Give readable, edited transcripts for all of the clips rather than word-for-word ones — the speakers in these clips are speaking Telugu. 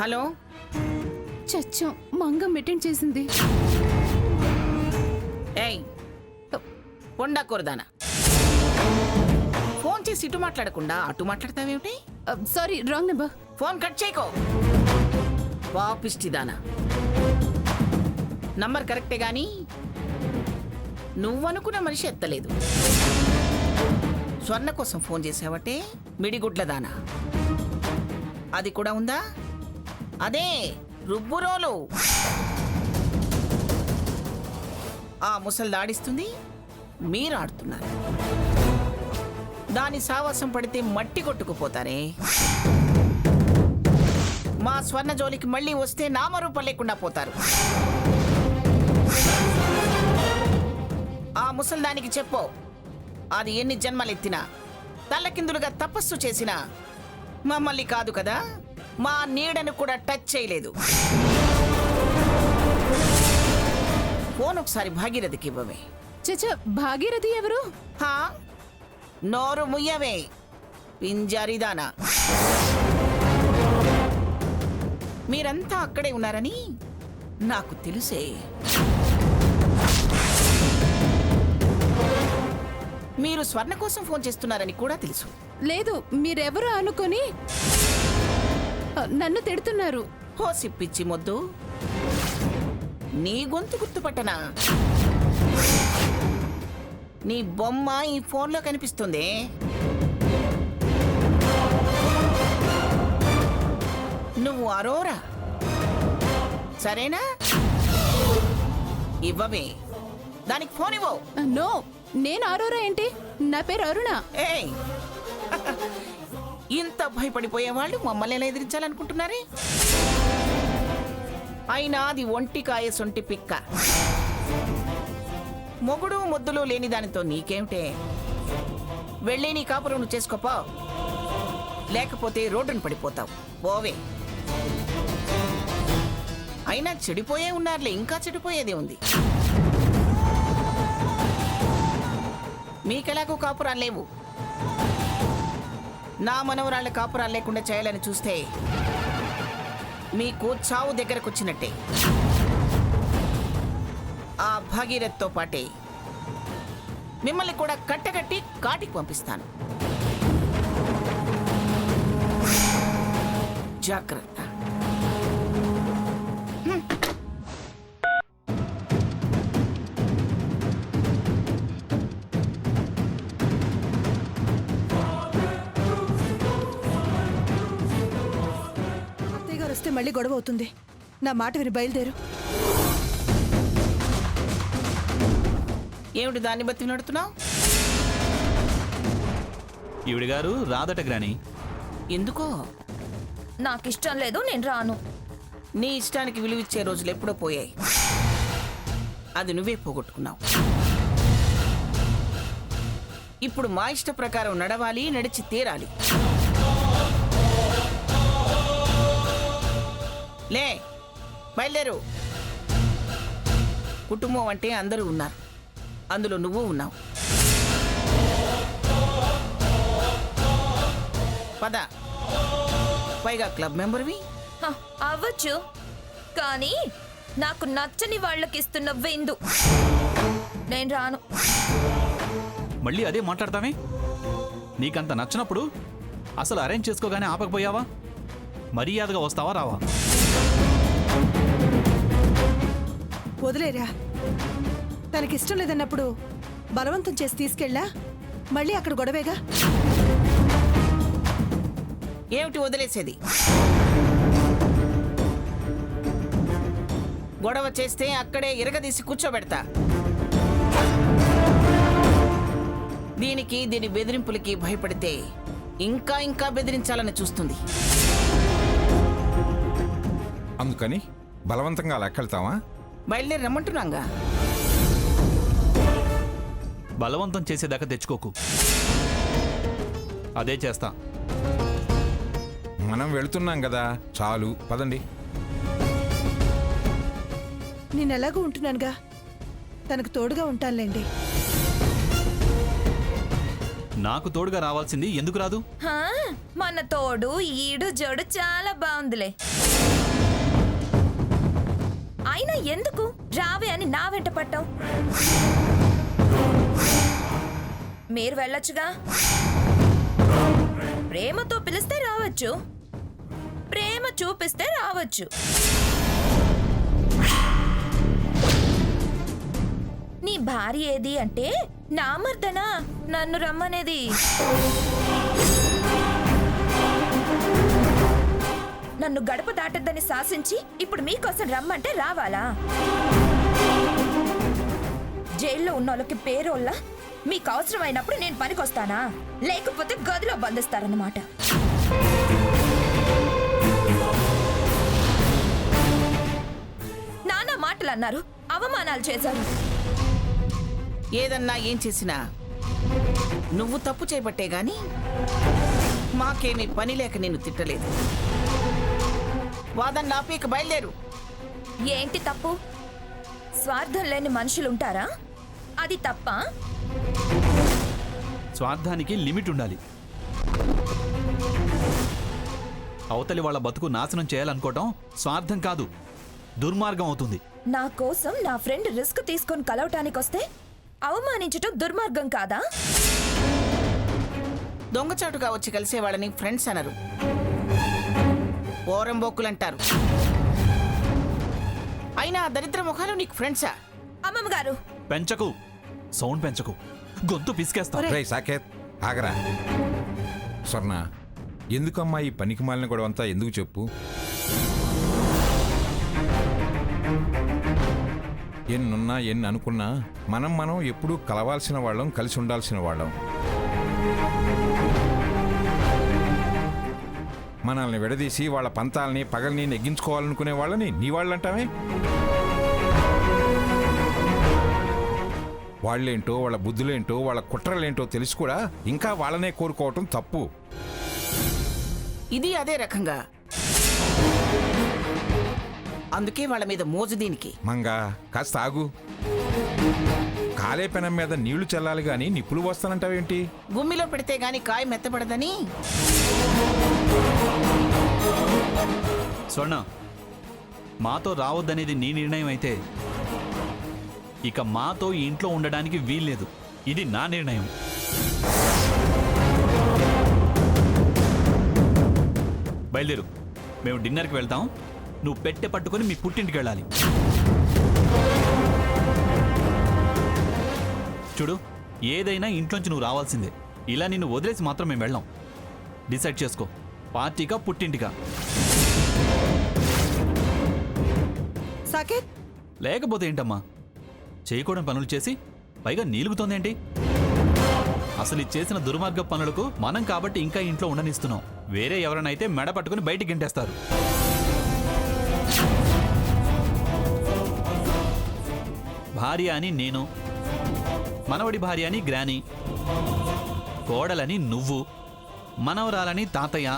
హలో. చచ్చం, మంగం అటెండ్ చేసింది. ఏయ్ కొండాకూరదానా, ఫోన్ చేసి ఇటు మాట్లాడకుండా అటు మాట్లాడతావేమిటి? Sorry, wrong number. Phone cut చేయకో. పాపిష్టిదానా, నంబర్ కరెక్టే గాని నువ్వనుకున్న మనిషి ఎత్తలేదు. స్వర్ణ కోసం ఫోన్ చేసావటే మిడిగుడ్లదానా. అది కూడా ఉందా? అదే రుబ్బురోలు. ఆ ముసలి దాడిస్తుంది, మీరు ఆడుతున్నారు. దాని సావాసం పడితే మట్టి కొట్టుకుపోతారే. మా స్వర్ణ జోలికి మళ్ళీ వస్తే నామరూపం లేకుండా పోతారు. ఆ ముసల్దానికి చెప్పు, అది ఎన్ని జన్మలెత్తినా తల్లకిందులుగా తపస్సు చేసినా మమ్మల్ని కాదు కదా, మా నీడను కూడా టచ్ చేయలేదు. ఫోన్ ఒకసారి భాగీరథికి ఇవ్వవే. చచ్చ, భాగీరథి ఎవరు? హా, నోరు ముయ్యవే పింజారిదానా. మీరంతా అక్కడే ఉన్నారని నాకు తెలుసే. మీరు స్వర్ణ కోసం ఫోన్ చేస్తున్నారని కూడా తెలుసు. లేదు, మీరెవరు అనుకొని నన్ను తిడుతున్నారు. హోసి పిచ్చి మొద్దు, నీ గొంతు గుర్తుపట్టనా? నీ బొమ్మ ఈ ఫోన్లో కనిపిస్తుంది. నువ్వు అరోరా, సరేనా? ఇవ్వవే, దానికి ఫోన్ ఇవ్వవు. నో, నేను అరోరా ఏంటి? నా పేరు అరుణ. ఏయ్, ఇంత భయపడిపోయేవాళ్ళు మమ్మల్ని ఎలా ఎదిరించాలనుకుంటున్నారే? అయినా అది ఒంటికాయ సొంటి పిక్క. మొగుడు ముద్దులు లేని దానితో నీకేమిటే? వెళ్ళి నీ కాపురం నువ్వు చేసుకోపో, లేకపోతే రోడ్డును పడిపోతావు. పోవే. అయినా చెడిపోయే ఉన్నారులే, ఇంకా చెడిపోయేదే ఉంది. మీకెలాగూ కాపురాలు లేవు. నా మనవరాళ్ళ కాపురాలు లేకుండా చేయాలని చూస్తే మీకు చావు దగ్గరకు వచ్చినట్టే. ఆ భాగీరథ్తో పాటే మిమ్మల్ని కూడా కట్టగట్టి కాటికి పంపిస్తాను. జాగ్రత్త. వస్తే మళ్ళీ గొడవ అవుతుంది. నా మాట విని బయలుదేరు. ఏమిటి దాన్ని బతి నడుతున్నావు? ఈవిడ గారు రాదట గ్రాని. ఎందుకో? నాకిష్టం లేదు, నేను రాను. నీ ఇష్టానికి విలువిచ్చే రోజులు ఎప్పుడో పోయాయి. అది నువ్వే పోగొట్టుకున్నావు. ఇప్పుడు మా ఇష్ట ప్రకారం నడవాలి, నడిచి తీరాలి. లే, బయలుదేరు. కుటుంబం అంటే అందరూ ఉన్నారు, అందులో నువ్వు ఉన్నావు. పద. పైగా క్లబ్ మెంబర్వి. అవ్వచ్చు, కానీ నాకు నచ్చని వాళ్ళకి ఇస్తున్న విందు. నేను రాను. మళ్ళీ అదే మాట్లాడతామే? నీకంత నచ్చినప్పుడు అసలు అరేంజ్ చేసుకోగానే ఆపకపోయావా? మర్యాదగా వస్తావా రావా? వదిలేరా. తనకిష్టం లేదన్నప్పుడు బలవంతం చేసి తీసుకెళ్ళా, మళ్ళీ అక్కడ గొడవేగా. ఏమిటి వదిలేసేది? గొడవ చేస్తే అక్కడే ఇరగదీసి కూర్చోబెడతా. దీని బెదిరింపులకి భయపడితే ఇంకా ఇంకా బెదిరించాలని చూస్తుంది. అందుకని బలవంతంగా లెక్కెళ్తావా? బయలుదేరి రమ్మంటున్నాగా. బలవంతం చేసేదాకా తెచ్చుకోకు. అదే చేస్తా. మనం వెళ్తున్నాం కదా, చాలు పదండి. నేనెలాగూ ఉంటున్నానుగా, తనకు తోడుగా ఉంటానులేండి. నాకు తోడుగా రావాల్సింది ఎందుకు రాదు? మన తోడు ఈడు జోడు చాలా బాగుందిలే. అయినా ఎందుకు రావే అని నా వెంట పట్టావు? మీరు వెళ్ళొచ్చుగా. ప్రేమతో పిలిస్తే రావచ్చు, ప్రేమ చూపిస్తే రావచ్చు. నీ భార్య ఏది అంటే నా మర్దనా నన్ను రమ్మనేది. నన్ను గడప దాటద్దని శాసించి ఇప్పుడు మీకోసం రమ్మంటే రావాలా? జైల్లో ఉన్న వాళ్ళకి పేరోళ్ళ మీకు అవసరమైనప్పుడు నేను పనికొస్తానా? లేకపోతే గదిలో బంధిస్తారన్నమాట. నానా మాటలు అన్నారు, అవమానాలు చేశారు. ఏదన్నా ఏం చేసినా నువ్వు తప్పు చేయబట్టే గాని మాకేమీ పని లేక నేను తిట్టలేదు. వాదన్న ఆపేక బయలుదేరు. ఏంటి తప్పు? స్వార్థం లేని మనుషులుంటారా? అది తప్ప? స్వార్థానికి లిమిట్ ఉండాలి. అవతలి వాళ్ళ బతుకు నాశనం చేయాలనుకోవటం స్వార్థం కాదు, దుర్మార్గం అవుతుంది. నా కోసం నా ఫ్రెండ్ రిస్క్ తీసుకొని కలవటానికొస్తే అవమానించటం దుర్మార్గం కాదా? దొంగచాటుగా వచ్చి కలిసే వాళ్ళని ఫ్రెండ్స్ అనరు, ఓరంబోక్కులంటారు. అయినా ఆ దరిద్ర ముఖాలు నీకు ఫ్రెండ్సా? అమ్మమ్మ గారు, పెంచకు, సౌండ్ పెంచకు, గొంతు పిసికేస్తా. రేయ్ సాకేత్, ఆగరా. స్వర్ణ, ఎందుకమ్మా ఈ పనికి మాలిన గొడవ అంతా? ఎందుకు చెప్పు. ఎన్నున్నా ఎన్ని అనుకున్నా మనం ఎప్పుడూ కలవాల్సిన వాళ్ళం, కలిసి ఉండాల్సిన వాళ్ళం. మనల్ని విడదీసి వాళ్ళ పంతాలని పగల్ని నెగ్గించుకోవాలనుకునే వాళ్ళని నీ వాళ్ళంటావే. వాళ్ళేంటో, వాళ్ళ బుద్ధులేంటో, వాళ్ళ కుట్రలేంటో తెలిసి కూడా ఇంకా వాళ్ళనే కోరుకోవటం తప్పు. ఇది అదే రకంగా. అందుకే వాళ్ళ మీద మోజు దీనికి. మంగా, కాస్త ఆగు. కాలే పెనం మీద నీళ్లు చల్లాలి గాని నిప్పులు వస్తానంటావేంటి? గుమ్మిలో పెడితే గాని కాయ మెత్తపడదని. స్వర్ణ, మాతో రావద్దనేది నీ నిర్ణయం అయితే ఇక మాతో ఈ ఇంట్లో ఉండడానికి వీల్లేదు. ఇది నా నిర్ణయం. బయలుదేరు, మేము డిన్నర్కి వెళ్తాం. నువ్వు పెట్టె పట్టుకొని మీ పుట్టింటికి వెళ్ళాలి. చూడు, ఏదైనా ఇంట్లోంచి నువ్వు రావాల్సిందే. ఇలా నిన్ను వదిలేసి మాత్రం మేము వెళ్ళాం. డిసైడ్ చేసుకో, పార్టీకా పుట్టింటికా? సాకేత్, లేకపోతే ఏంటమ్మా, చేయకూడని పనులు చేసి పైగా నీలుగుతోందేంటి? అసలు ఇది చేసిన దుర్మార్గ పనులకు మనం కాబట్టి ఇంకా ఇంట్లో ఉండనిస్తున్నాం. వేరే ఎవరైనా మెడ పట్టుకుని బయటికి గెంటేస్తారు. భార్య అని నేను, మనవడి భార్య అని గ్రాని, కోడలని నువ్వు, మనవరాలని తాతయ్య,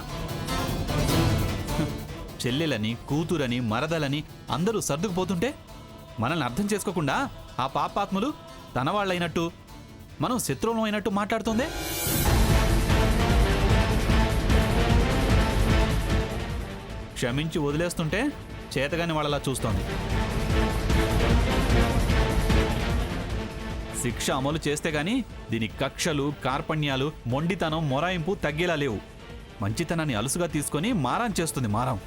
చెల్లెలని, కూతురని, మరదలని అందరూ సర్దుకుపోతుంటే మనల్ని అర్థం చేసుకోకుండా ఆ పాపాత్ములు తన వాళ్ళైనట్టు, మనం శత్రువులం అయినట్టు మాట్లాడుతోందే. క్షమించి వదిలేస్తుంటే చేతగాని వాళ్ళలా చూస్తోంది. శిక్ష అమలు చేస్తే గాని దీని కక్షలు, కార్పణ్యాలు, మొండితనం, మొరాయింపు తగ్గేలా లేవు. మంచితనాన్ని అలుసుగా తీసుకొని మారం చేస్తుంది. మారం